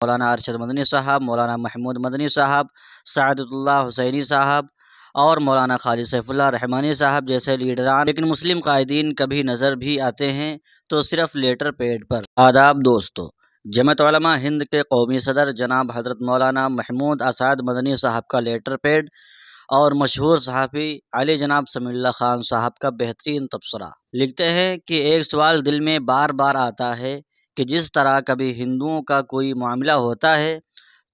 مولانا ارشد مدنی صاحب، مولانا محمود مدنی صاحب، سعادت اللہ حسینی صاحب اور مولانا خالد سیف اللہ رحمانی صاحب جیسے لیڈران، لیکن مسلم قائدین کبھی نظر بھی آتے ہیں تو صرف لیٹر پیڈ پر۔ آداب دوستو، جمعیت علماء ہند کے قومی صدر جناب حضرت مولانا محمود اسعد مدنی صاحب کا لیٹر پیڈ اور مشہور صحافی علی جناب سمیع اللہ خان صاحب کا بہترین تبصرہ۔ لکھتے ہیں کہ ایک سوال دل میں بار بار آتا ہے کہ جس طرح کبھی ہندوؤں کا کوئی معاملہ ہوتا ہے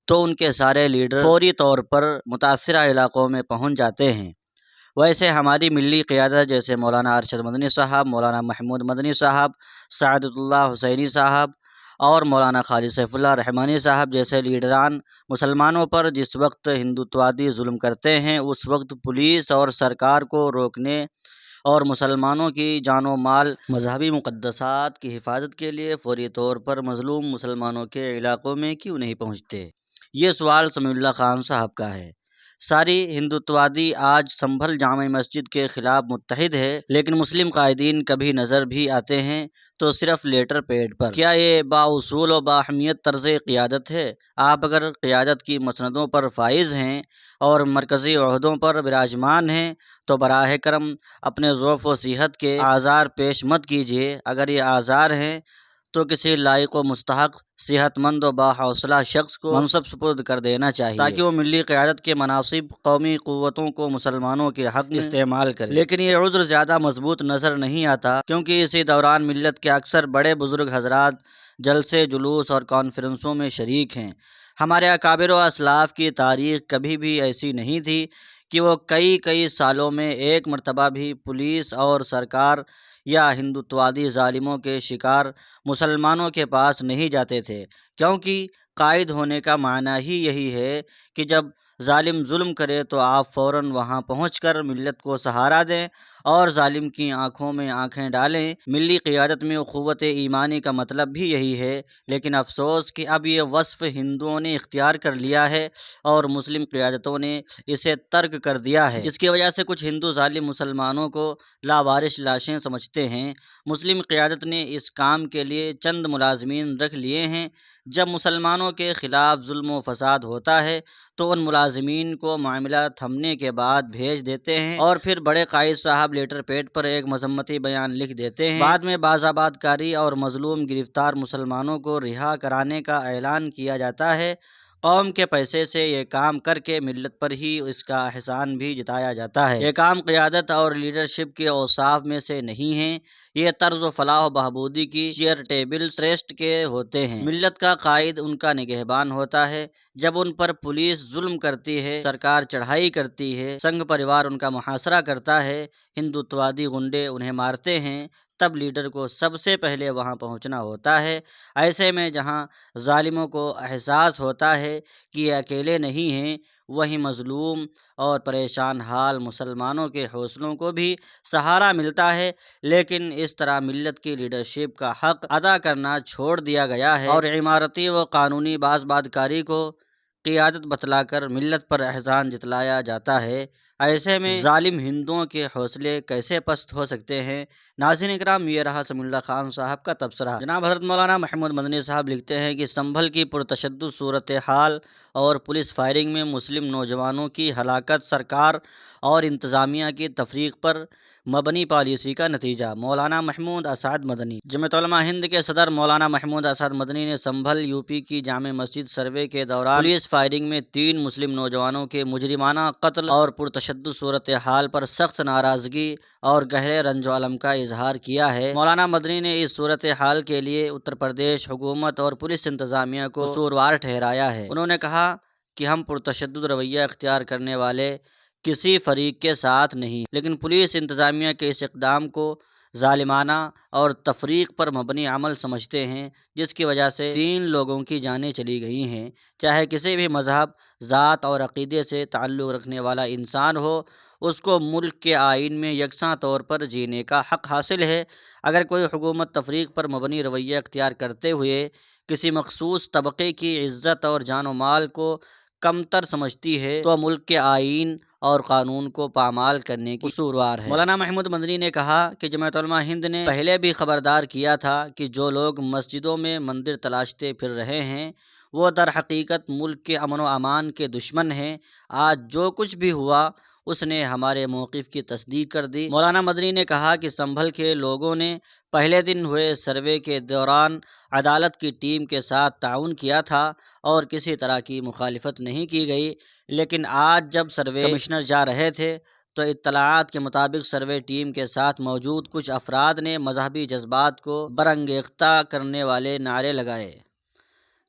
تو ان کے سارے لیڈر فوری طور پر متاثرہ علاقوں میں پہنچ جاتے ہیں، ویسے ہماری ملی قیادت جیسے مولانا ارشد مدنی صاحب، مولانا محمود مدنی صاحب، سعادت اللہ حسینی صاحب اور مولانا خالد سیف اللہ رحمانی صاحب جیسے لیڈران مسلمانوں پر جس وقت ہندوتوادی ظلم کرتے ہیں اس وقت پولیس اور سرکار کو روکنے اور مسلمانوں کی جان و مال، مذہبی مقدسات کی حفاظت کے لیے فوری طور پر مظلوم مسلمانوں کے علاقوں میں کیوں نہیں پہنچتے؟ یہ سوال سمیع اللہ خان صاحب کا ہے۔ ساری ہندوتوادی آج سنبھل جامع مسجد کے خلاف متحد ہے، لیکن مسلم قائدین کبھی نظر بھی آتے ہیں تو صرف لیٹر پیڈ پر۔ کیا یہ بااصول و بااہمیت طرز قیادت ہے؟ آپ اگر قیادت کی مسندوں پر فائز ہیں اور مرکزی عہدوں پر براجمان ہیں تو براہ کرم اپنے ضعف و صحت کے اعذار پیش مت کیجیے۔ اگر یہ اعذار ہیں تو کسی لائق و مستحق صحت مند و باحوصلہ شخص کو منصب سپرد کر دینا چاہیے تاکہ وہ ملی قیادت کے مناصب قومی قوتوں کو مسلمانوں کے حق میں استعمال کرے۔ لیکن یہ عذر زیادہ مضبوط نظر نہیں آتا، کیونکہ اسی دوران ملت کے اکثر بڑے بزرگ حضرات جلسے، جلوس اور کانفرنسوں میں شریک ہیں۔ ہمارے اکابر و اسلاف کی تاریخ کبھی بھی ایسی نہیں تھی کہ وہ کئی سالوں میں ایک مرتبہ بھی پولیس اور سرکار یا ہندوتوادی ظالموں کے شکار مسلمانوں کے پاس نہیں جاتے تھے، کیونکہ قائد ہونے کا معنی ہی یہی ہے کہ جب ظالم ظلم کرے تو آپ فوراً وہاں پہنچ کر ملت کو سہارا دیں اور ظالم کی آنکھوں میں آنکھیں ڈالیں۔ ملی قیادت میں اخوت ایمانی کا مطلب بھی یہی ہے، لیکن افسوس کہ اب یہ وصف ہندوؤں نے اختیار کر لیا ہے اور مسلم قیادتوں نے اسے ترک کر دیا ہے، جس کی وجہ سے کچھ ہندو ظالم مسلمانوں کو لاوارث لاشیں سمجھتے ہیں۔ مسلم قیادت نے اس کام کے لیے چند ملازمین رکھ لیے ہیں۔ جب مسلمانوں کے خلاف ظلم و فساد ہوتا ہے تو ان ملازمین کو معاملہ تھمنے کے بعد بھیج دیتے ہیں اور پھر بڑے قائد صاحب لیٹر پیڈ پر ایک مذمتی بیان لکھ دیتے ہیں۔ بعد میں باز آباد کاری اور مظلوم گرفتار مسلمانوں کو رہا کرانے کا اعلان کیا جاتا ہے۔ قوم کے پیسے سے یہ کام کر کے ملت پر ہی اس کا احسان بھی جتایا جاتا ہے۔ یہ کام قیادت اور لیڈرشپ کے اوصاف میں سے نہیں ہیں، یہ طرز و فلاح و بہبودی کی چیئرٹیبل ٹرسٹ کے ہوتے ہیں۔ ملت کا قائد ان کا نگہبان ہوتا ہے۔ جب ان پر پولیس ظلم کرتی ہے، سرکار چڑھائی کرتی ہے، سنگھ پریوار ان کا محاصرہ کرتا ہے، ہندوتوادی غنڈے انہیں مارتے ہیں، تب لیڈر کو سب سے پہلے وہاں پہنچنا ہوتا ہے۔ ایسے میں جہاں ظالموں کو احساس ہوتا ہے کہ یہ اکیلے نہیں ہیں، وہیں مظلوم اور پریشان حال مسلمانوں کے حوصلوں کو بھی سہارا ملتا ہے، لیکن اس طرح ملت کی لیڈرشپ کا حق ادا کرنا چھوڑ دیا گیا ہے اور عمارتی و قانونی باز آبادکاری کو قیادت بتلا کر ملت پر احسان جتلایا جاتا ہے۔ ایسے میں ظالم ہندوؤں کے حوصلے کیسے پست ہو سکتے ہیں؟ ناظرین اکرام، یہ رہا سمیع اللہ خان صاحب کا تبصرہ۔ جناب حضرت مولانا محمود مدنی صاحب لکھتے ہیں کہ سنبھل کی پرتشدد صورتحال اور پولیس فائرنگ میں مسلم نوجوانوں کی ہلاکت سرکار اور انتظامیہ کی تفریق پر مبنی پالیسی کا نتیجہ۔ مولانا محمود اسعد مدنی۔ جمعیت علماء ہند کے صدر مولانا محمود اسعد مدنی نے سنبھل یوپی کی جامع مسجد سروے کے دوران پولیس فائرنگ میں 3 مسلم نوجوانوں کے مجرمانہ قتل اور پرتشدد صورتحال پر سخت ناراضگی اور گہرے رنج و الم کا اظہار کیا ہے۔ مولانا مدنی نے اس صورتحال کے لیے اتر پردیش حکومت اور پولیس انتظامیہ کو قصوروار ٹھہرایا ہے۔ انہوں نے کہا کہ ہم پرتشدد رویہ اختیار کرنے والے کسی فریق کے ساتھ نہیں، لیکن پولیس انتظامیہ کے اس اقدام کو ظالمانہ اور تفریق پر مبنی عمل سمجھتے ہیں، جس کی وجہ سے 3 لوگوں کی جانیں چلی گئی ہیں۔ چاہے کسی بھی مذہب، ذات اور عقیدے سے تعلق رکھنے والا انسان ہو، اس کو ملک کے آئین میں یکساں طور پر جینے کا حق حاصل ہے۔ اگر کوئی حکومت تفریق پر مبنی رویہ اختیار کرتے ہوئے کسی مخصوص طبقے کی عزت اور جان و مال کو کمتر سمجھتی ہے تو ملک کے آئین اور قانون کو پامال کرنے کی قصوروار ہے۔ مولانا محمود مدنی نے کہا کہ جمعیت علماء ہند نے پہلے بھی خبردار کیا تھا کہ جو لوگ مسجدوں میں مندر تلاشتے پھر رہے ہیں وہ در حقیقت ملک کے امن و امان کے دشمن ہیں۔ آج جو کچھ بھی ہوا اس نے ہمارے موقف کی تصدیق کر دی۔ مولانا مدنی نے کہا کہ سنبھل کے لوگوں نے پہلے دن ہوئے سروے کے دوران عدالت کی ٹیم کے ساتھ تعاون کیا تھا اور کسی طرح کی مخالفت نہیں کی گئی، لیکن آج جب سروے کمشنر جا رہے تھے تو اطلاعات کے مطابق سروے ٹیم کے ساتھ موجود کچھ افراد نے مذہبی جذبات کو برانگیختہ کرنے والے نعرے لگائے،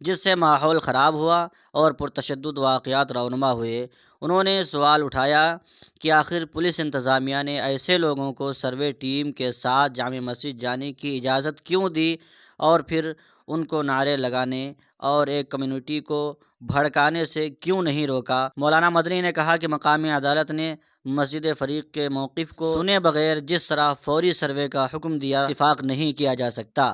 جس سے ماحول خراب ہوا اور پرتشدد واقعات رونما ہوئے۔ انہوں نے سوال اٹھایا کہ آخر پولیس انتظامیہ نے ایسے لوگوں کو سروے ٹیم کے ساتھ جامع مسجد جانے کی اجازت کیوں دی اور پھر ان کو نعرے لگانے اور ایک کمیونٹی کو بھڑکانے سے کیوں نہیں روکا۔ مولانا مدنی نے کہا کہ مقامی عدالت نے مسجد فریق کے موقف کو سنے بغیر جس طرح فوری سروے کا حکم دیا، اتفاق نہیں کیا جا سکتا۔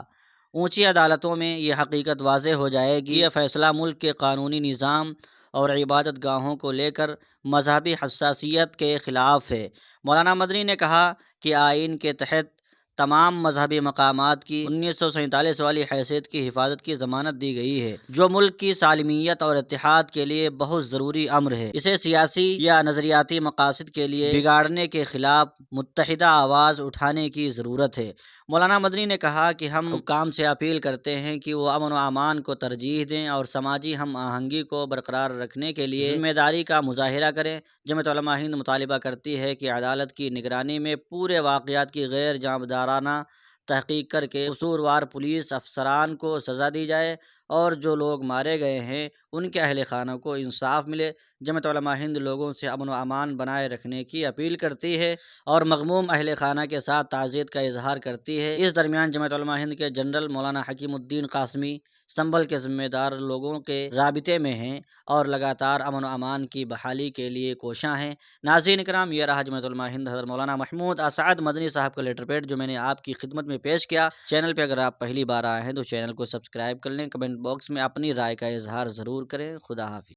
اونچی عدالتوں میں یہ حقیقت واضح ہو جائے گی۔ یہ فیصلہ ملک کے قانونی نظام اور عبادت گاہوں کو لے کر مذہبی حساسیت کے خلاف ہے۔ مولانا مدنی نے کہا کہ آئین کے تحت تمام مذہبی مقامات کی 1947 والی حیثیت کی حفاظت کی ضمانت دی گئی ہے، جو ملک کی سالمیت اور اتحاد کے لیے بہت ضروری امر ہے۔ اسے سیاسی یا نظریاتی مقاصد کے لیے بگاڑنے کے خلاف متحدہ آواز اٹھانے کی ضرورت ہے۔ مولانا مدنی نے کہا کہ ہم حکام سے اپیل کرتے ہیں کہ وہ امن و امان کو ترجیح دیں اور سماجی ہم آہنگی کو برقرار رکھنے کے لیے ذمہ داری کا مظاہرہ کریں۔ جمعیت علماء ہند مطالبہ کرتی ہے کہ عدالت کی نگرانی میں پورے واقعات کی غیر جانبدارانہ تحقیق کر کے قصوروار پولیس افسران کو سزا دی جائے اور جو لوگ مارے گئے ہیں ان کے اہل خانہ کو انصاف ملے۔ جمعیت علماء ہند لوگوں سے امن و امان بنائے رکھنے کی اپیل کرتی ہے اور مغموم اہل خانہ کے ساتھ تعزیت کا اظہار کرتی ہے۔ اس درمیان جمعیت علماء ہند کے جنرل مولانا حکیم الدین قاسمی سنبھل کے ذمہ دار لوگوں کے رابطے میں ہیں اور لگاتار امن و امان کی بحالی کے لیے کوشاں ہیں۔ ناظرین کرام، یہ رہا جمعیت علماء ہند حضرت مولانا محمود اسعد مدنی صاحب کا لیٹر پیڈ جو میں نے آپ کی خدمت میں پیش کیا۔ چینل پہ اگر آپ پہلی بار آئے ہیں تو چینل کو سبسکرائب کر لیں، کمنٹ باکس میں اپنی رائے کا اظہار ضرور کریں۔ خدا حافظ۔